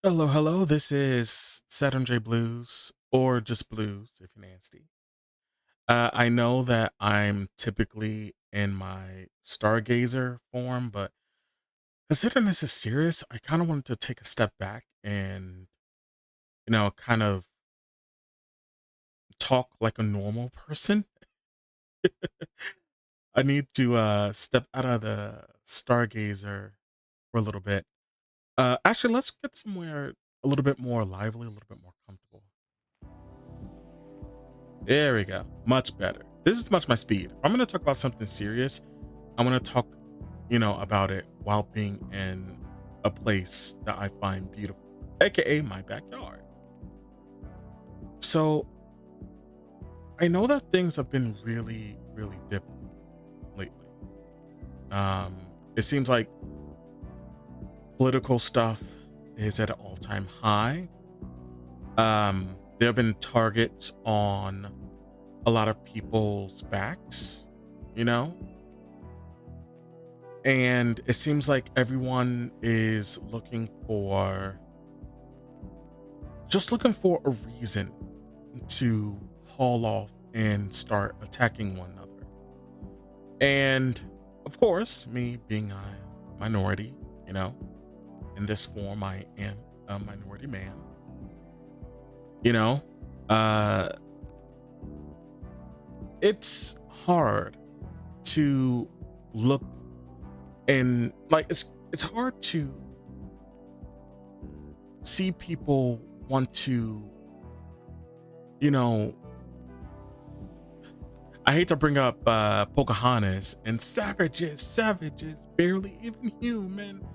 Hello, hello. This is Saturn J.Blues, or just Blues if you're nasty. I know that I'm typically in my stargazer form, but considering this is serious, I kind of wanted to take a step back and, kind of talk like a normal person. I need to step out of the stargazer for a little bit. Actually, let's get somewhere a little bit more lively, a little bit more comfortable. There we go. Much better. This is much my speed. I'm going to talk about something serious. I'm going to talk, about it while being in a place that I find beautiful, aka my backyard. So I know that things have been really, really difficult lately. Um, it seems like political stuff is at an all-time high. There have been targets on a lot of people's backs, you know, and it seems like everyone is looking for a reason to haul off and start attacking one another. And of course, me being a minority, you know, in this form, I am a minority man, you know, uh, it's hard to look and like it's hard to see people want to, you know, I hate to bring up Pocahontas and savages, barely even human.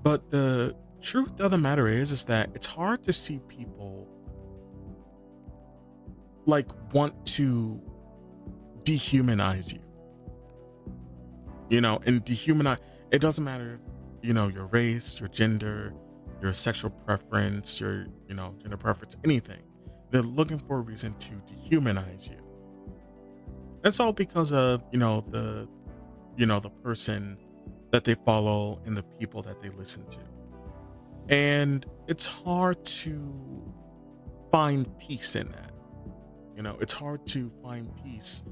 But the truth of the matter is that it's hard to see people like want to dehumanize you, and dehumanize. It doesn't matter, your race, your gender, your sexual preference, your, gender preference, anything. They're looking for a reason to dehumanize you. It's all because of, the person that they follow and the people that they listen to. And it's hard to find peace in that. It's hard to find peace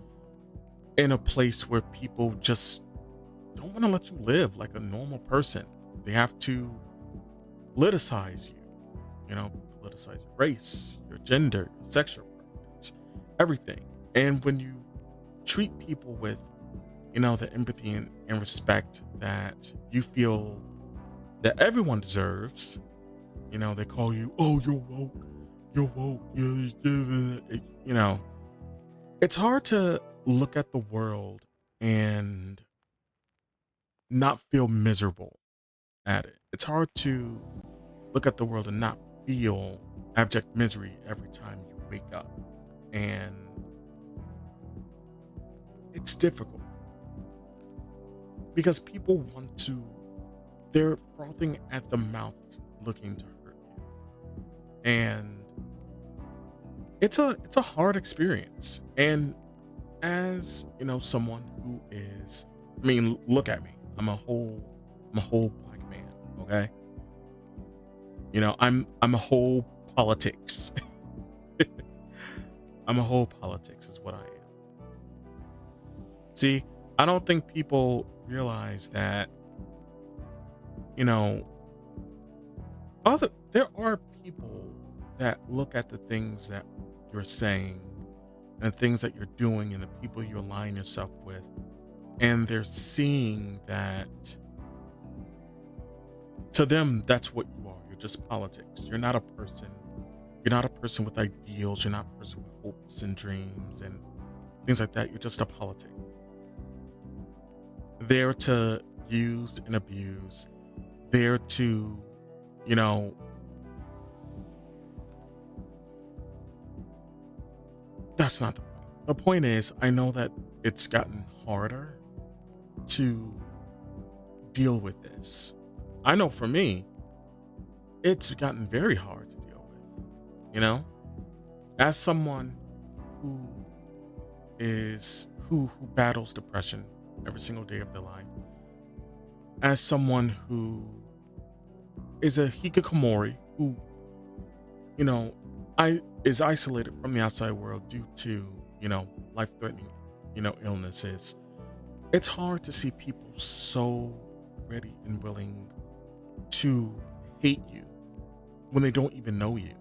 in a place where people just don't want to let you live like a normal person. They have to politicize you, politicize your race, your gender, your sexual preference, everything. And when you treat people with, the empathy and respect that you feel that everyone deserves, they call you, oh, you're woke, you know, it's hard to look at the world and not feel miserable at it. It's hard to look at the world and not feel abject misery every time you wake up. And it's difficult because people they're frothing at the mouth looking to hurt you. And it's a hard experience. And as, someone who is, I mean, look at me. I'm a whole black man, okay? I'm a whole politics. I'm a whole politics is what I am. See, I don't think people realize that, you know, there are people that look at the things that you're saying and things that you're doing and the people you align yourself with, and they're seeing that to them that's what you are. You're just politics. You're not a person. You're not a person with ideals. You're not a person with hopes and dreams and things like that. You're just a politic. There to use and abuse. There to, you know, that's not the point. The point is, I know that it's gotten harder to deal with this. I know for me, it's gotten very hard to deal with. As someone who who battles depression every single day of their life, as someone who is a Hikkimori, who you know, I is isolated from the outside world due to, life-threatening, illnesses. It's hard to see people so ready and willing to hate you when they don't even know you.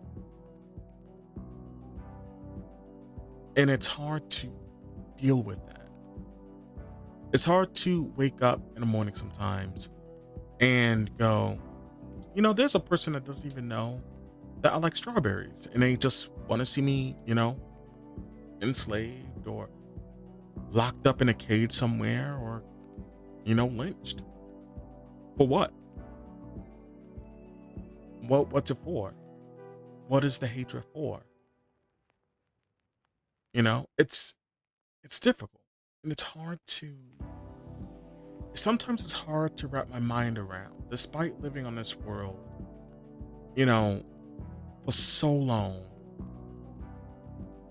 And it's hard to deal with that. It's hard to wake up in the morning sometimes and go, there's a person that doesn't even know that I like strawberries and they just want to see me, enslaved or locked up in a cage somewhere or, lynched. For what? What's it for? What is the hatred for? It's difficult and sometimes it's hard to wrap my mind around, despite living on this world, you know, for so long.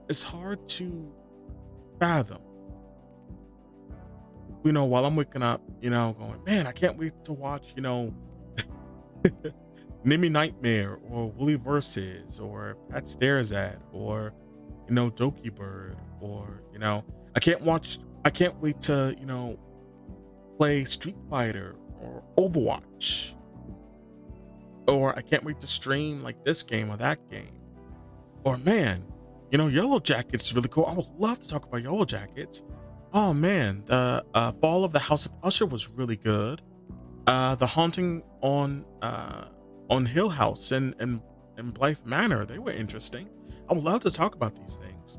It's hard to fathom, while I'm waking up, going, man, I can't wait to watch, Nimmy Nightmare or Woolly Versus or Pat Stares At or, Doki Bird or, I can't wait to, play Street Fighter or Overwatch. Or I can't wait to stream like this game or that game. Or man, Yellow Jackets is really cool. I would love to talk about Yellow Jackets. Oh man, the Fall of the House of Usher was really good. The Haunting on Hill House and Blythe Manor, they were interesting. I would love to talk about these things.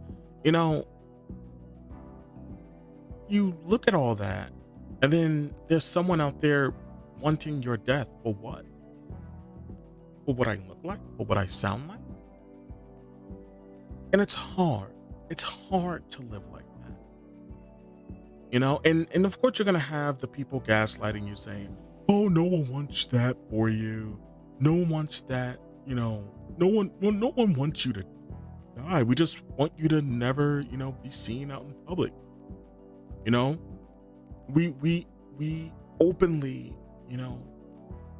You look at all that, and then there's someone out there wanting your death for what? For what I look like? For what I sound like? And it's hard. It's hard to live like that. And of course you're gonna have the people gaslighting you saying, oh, no one wants that for you. No one wants that, no one wants you to die. We just want you to never, be seen out in public. We openly,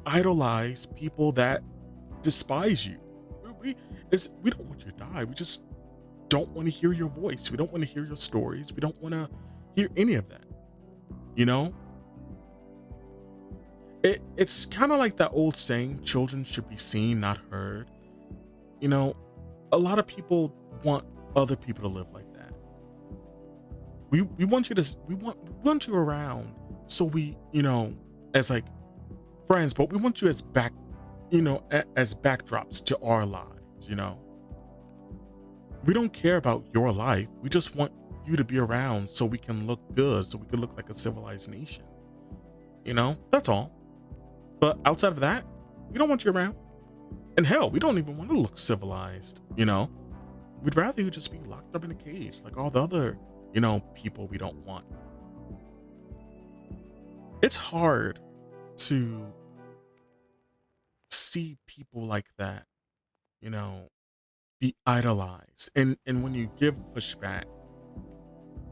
idolize people that despise you. We don't want you to die. We just don't want to hear your voice. We don't want to hear your stories. We don't want to hear any of that. It's kind of like that old saying, children should be seen, not heard. A lot of people want other people to live like that. We want you to we want you around so we, as like friends, but we want you as as backdrops to our lives. We don't care about your life. We just want you to be around so we can look good, so we can look like a civilized nation. That's all. But outside of that, we don't want you around. And hell, we don't even want to look civilized. We'd rather you just be locked up in a cage like all the other, people we don't want. It's hard to see people like that, be idolized. And when you give pushback,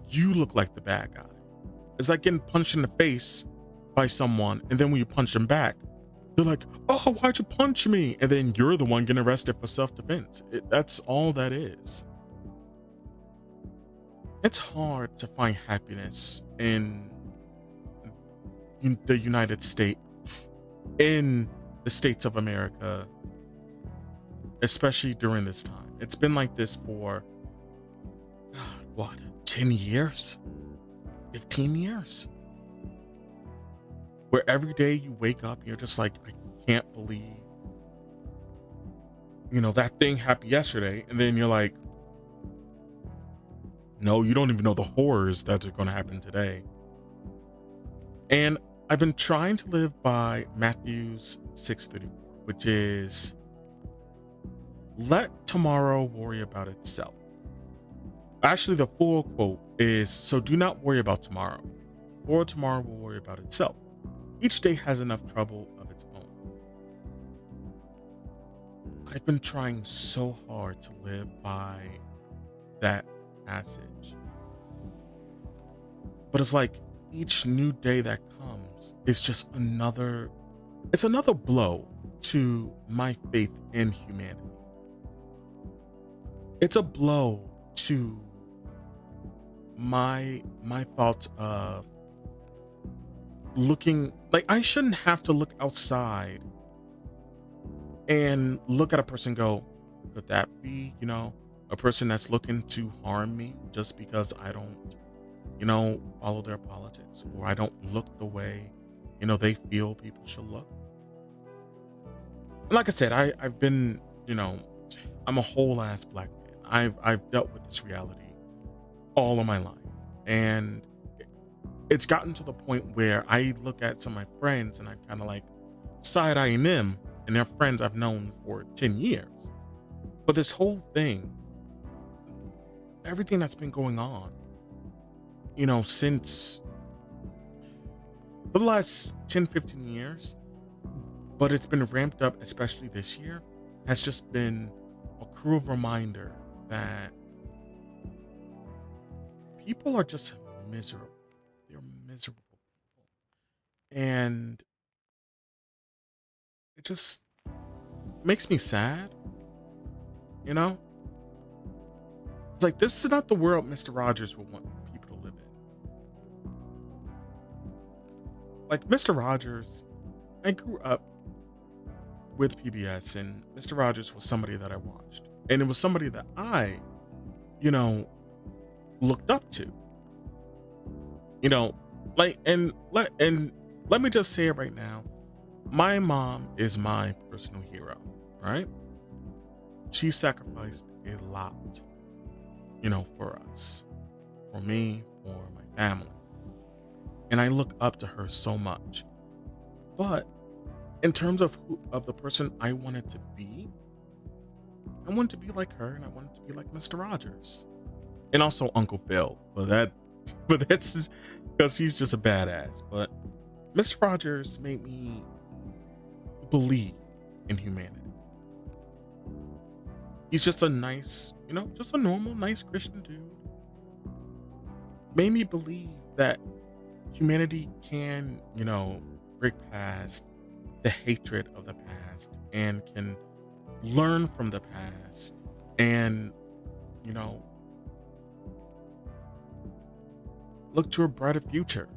you look like the bad guy. It's like getting punched in the face by someone, and then when you punch them back, they're like, oh, why'd you punch me? And then you're the one getting arrested for self-defense. That's all that is. It's hard to find happiness in the United States, in the States of America, especially during this time. It's been like this for, what, 10 years? 15 years? Where every day you wake up, you're just like, I can't believe, that thing happened yesterday. And then you're like, no, you don't even know the horrors that are going to happen today. And I've been trying to live by Matthew's 6:34, which is, let tomorrow worry about itself. Actually, the full quote is, so do not worry about tomorrow, for tomorrow will worry about itself. Each day has enough trouble of its own. I've been trying so hard to live by that passage. But it's like each new day that comes is just another blow to my faith in humanity. it's a blow to my thoughts of looking like I shouldn't have to look outside and look at a person and go, could that be, a person that's looking to harm me just because I don't, follow their politics or I don't look the way, they feel people should look. And like I said, I've been, I'm a whole ass black man. I've dealt with this reality all of my life. And it's gotten to the point where I look at some of my friends and I kind of like side eyeing them and their friends I've known for 10 years. But this whole thing, everything that's been going on, since for the last 10, 15 years, but it's been ramped up, especially this year, has just been a cruel reminder that people are just miserable. They're miserable people. And it just makes me sad, you know? It's like, this is not the world Mr. Rogers would want people to live in. Like, Mr. Rogers, I grew up with PBS, and Mr. Rogers was somebody that I watched. And it was somebody that I, you know, looked up to. You know, let me just say it right now. My mom is my personal hero, right? She sacrificed a lot, for us, for me, for my family. And I look up to her so much. But in terms of the person I wanted to be, I wanted to be like her and I wanted to be like Mr. Rogers. And also Uncle Phil. But that's because he's just a badass. But Mr. Rogers made me believe in humanity. He's just a nice, just a normal, nice Christian dude. Made me believe that humanity can, break past the hatred of the past and can learn from the past and, you know, look to a brighter future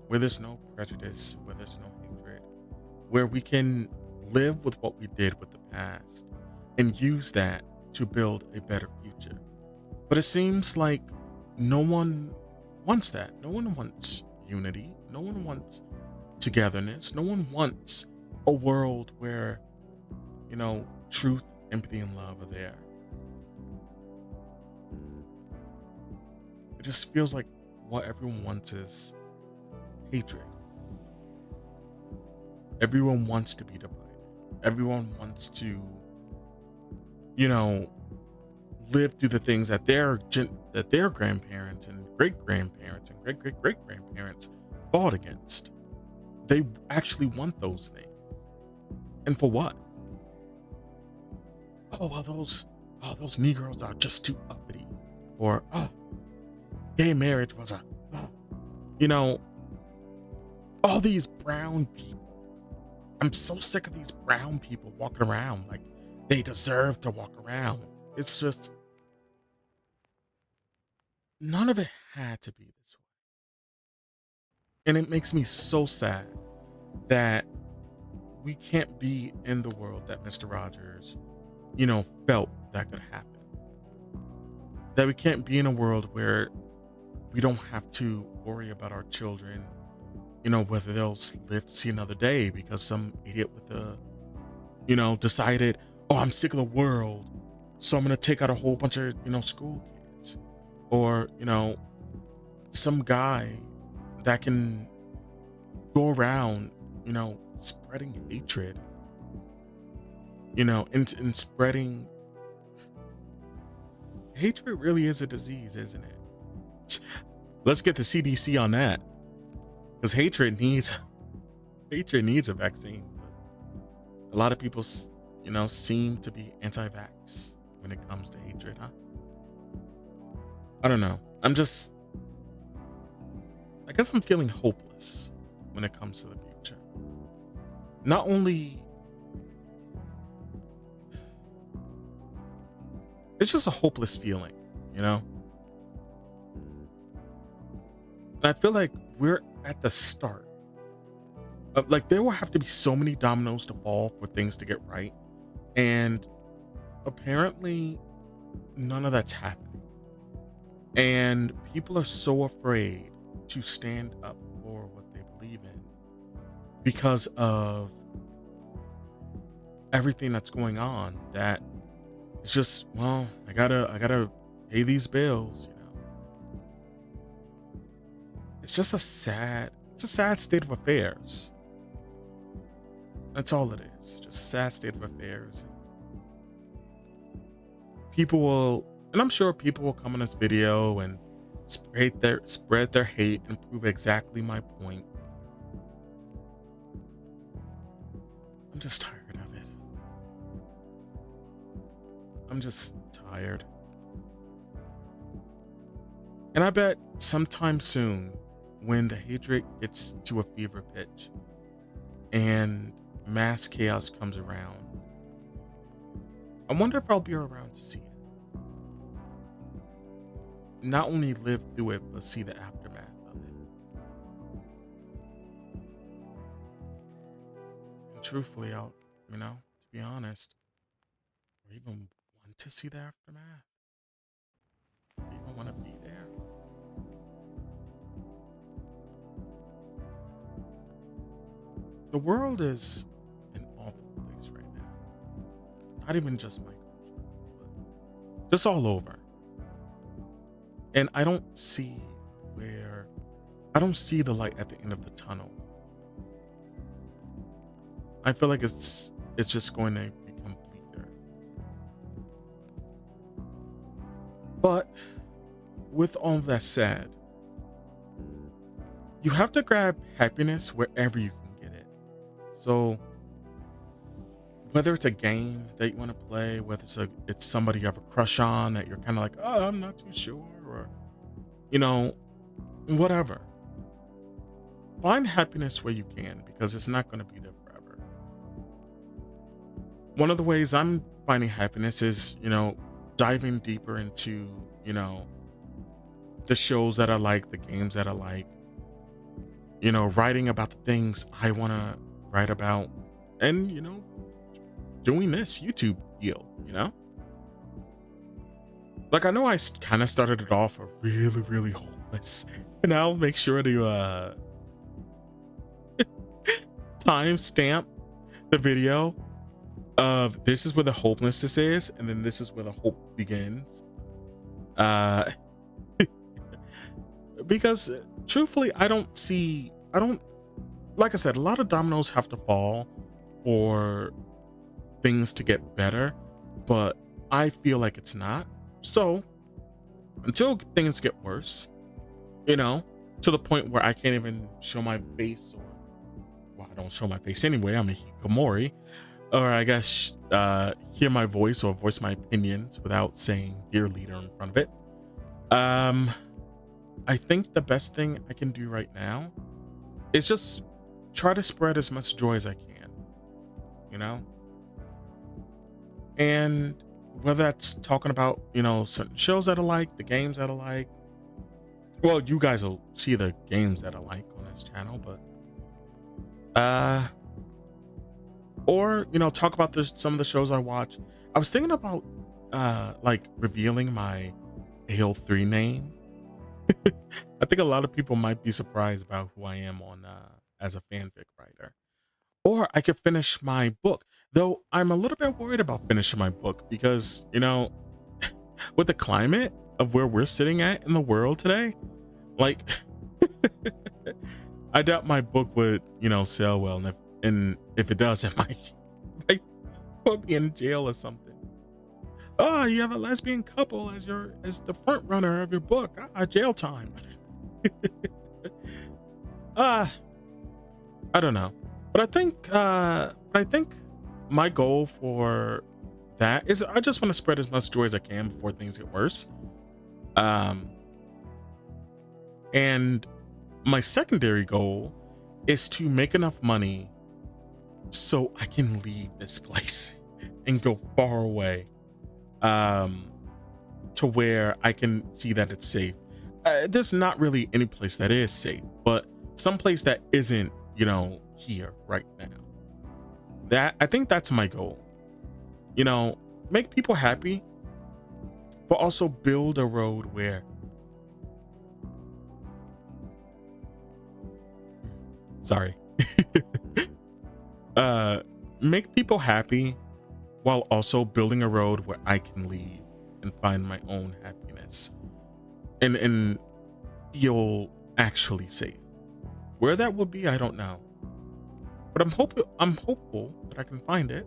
where there's no prejudice, where there's no hatred, where we can live with what we did with the past and use that to build a better future. But it seems like no one wants that. No one wants unity. No one wants togetherness. No one wants a world where, truth, empathy, and love are there. It just feels like what everyone wants is hatred. Everyone wants to be divided. Everyone wants to, live through the things that their grandparents and great grandparents and great great great grandparents fought against. They actually want those things. And for what? Oh, well, those Negroes are just too uppity. Or, gay marriage was all these brown people. I'm so sick of these brown people walking around like they deserve to walk around. It's just, none of it had to be this way. And it makes me so sad that we can't be in the world that Mr. Rogers, felt that could happen. That we can't be in a world where we don't have to worry about our children, whether they'll live to see another day because some idiot with decided, oh, I'm sick of the world, so I'm going to take out a whole bunch of, school kids. Or, some guy that can go around, spreading hatred, and spreading hatred really is a disease, isn't it? Let's get the CDC on that, because hatred needs a vaccine. But a lot of people, seem to be anti-vax when it comes to hatred, huh? I don't know. I guess I'm feeling hopeless when it comes to the future. Not only, it's just a hopeless feeling, you know? And I feel like we're at the start of, like, there will have to be so many dominoes to fall for things to get right. And apparently, none of that's happening. And people are so afraid to stand up for what they believe in because of everything that's going on, that it's just, well, I gotta pay these bills, you know. It's a sad state of affairs. That's all it is. Just a sad state of affairs. People will, and I'm sure people will come on this video and spread their hate and prove exactly my point. I'm just tired of it. I'm just tired. And I bet sometime soon, when the hatred gets to a fever pitch and mass chaos comes around, I wonder if I'll be around to see it. Not only live through it, but see the aftermath of it. And truthfully, to be honest, or even want to see the aftermath, or even want to be there. The world is an awful place right now. Not even just my country, but just all over. And I don't see the light at the end of the tunnel. I feel like it's just going to become bleaker. But with all that said, you have to grab happiness wherever you can get it. So whether it's a game that you want to play, whether it's somebody you have a crush on that you're kind of like, oh, I'm not too sure, or whatever. Find happiness where you can, because it's not going to be there forever. One of the ways I'm finding happiness is, diving deeper into, the shows that I like, the games that I like, writing about the things I want to write about, and, doing this YouTube deal, Like, I know I kind of started it off a really, really hopeless, and I'll make sure to timestamp the video of this is where the hopelessness is, and then this is where the hope begins. Because truthfully, like I said, a lot of dominoes have to fall for things to get better, but I feel like it's not. So until things get worse, to the point where I can't even show my face, or, well, I don't show my face anyway, I'm a Hikkimori, or I guess hear my voice or voice my opinions without saying dear leader in front of it. I think the best thing I can do right now is just try to spread as much joy as I can, and whether that's talking about, certain shows that I like, the games that I like. Well, you guys will see the games that I like on this channel, but or talk about some of the shows I watch. I was thinking about like revealing my AO3 name. I think a lot of people might be surprised about who I am on as a fanfic writer. Or I could finish my book, though I'm a little bit worried about finishing my book because, with the climate of where we're sitting at in the world today, like, I doubt my book would, sell well. And if it does, it might put me in jail or something. Oh, you have a lesbian couple as the front runner of your book. Jail time. I don't know. But I think my goal for that is I just want to spread as much joy as I can before things get worse. And my secondary goal is to make enough money so I can leave this place and go far away. to where I can see that it's safe. There's not really any place that is safe, but some place that isn't, you know, here right now. That I think that's my goal. You know, make people happy, but also build a road where, sorry, make people happy while also building a road where I can leave and find my own happiness and feel actually safe. Where that will be, I don't know, but I'm hopeful that I can find it.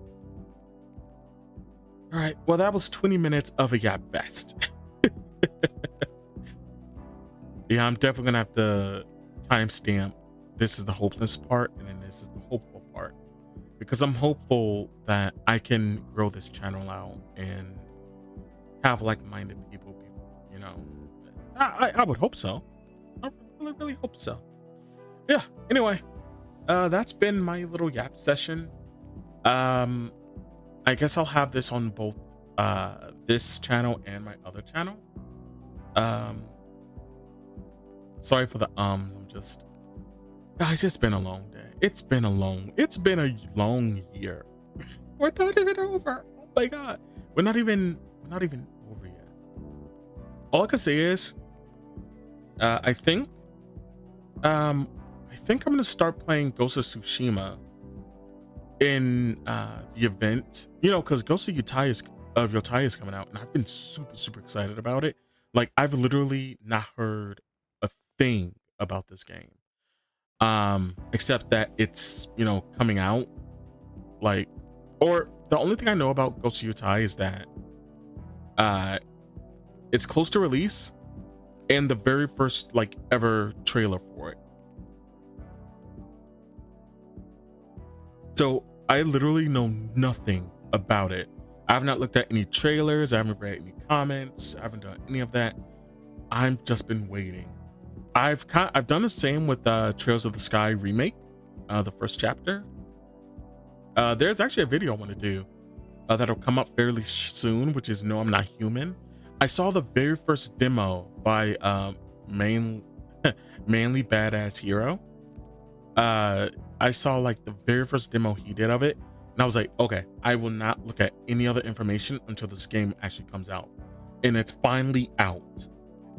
All right. Well, that was 20 minutes of a yap fest. Yeah, I'm definitely gonna have to timestamp. This is the hopeless part, and then this is the hopeful part, because I'm hopeful that I can grow this channel out and have like-minded people. You know, I would hope so. I really hope so. Yeah. Anyway, that's been my little yap session. I guess I'll have this on both this channel and my other channel. Sorry for the I'm just, guys, it's been a long day. It's been a long year. We're not even over. Oh my god. We're not even over yet. All I can say is I think I'm gonna start playing Ghost of Tsushima in the event, you know, because Ghost of Yotai is coming out, and I've been super excited about it. Like, I've literally not heard a thing about this game, except that it's, you know, coming out. Like, or the only thing I know about Ghost of Yotai is that it's close to release, and the very first like ever trailer for it. So I literally know nothing about it. I have not looked at any trailers. I haven't read any comments. I haven't done any of that. I've just been waiting. I've done the same with Trails of the Sky remake, the first chapter. There's actually a video I want to do that'll come up fairly soon, which is No, I'm Not Human. I saw the very first demo by Manly Badass Hero. I saw like the very first demo he did of it, and I was like, okay, I will not look at any other information until this game actually comes out. And it's finally out,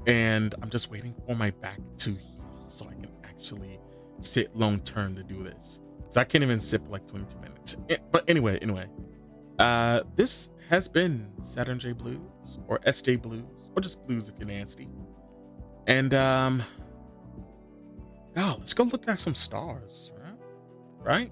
and I'm just waiting for my back to heal so I can actually sit long term to do this, because I can't even sit for like 22 minutes. But anyway, this has been Saturn J.Blues, or S.J.Blues, or just Blues if you're nasty. And oh, let's go look at some stars, right?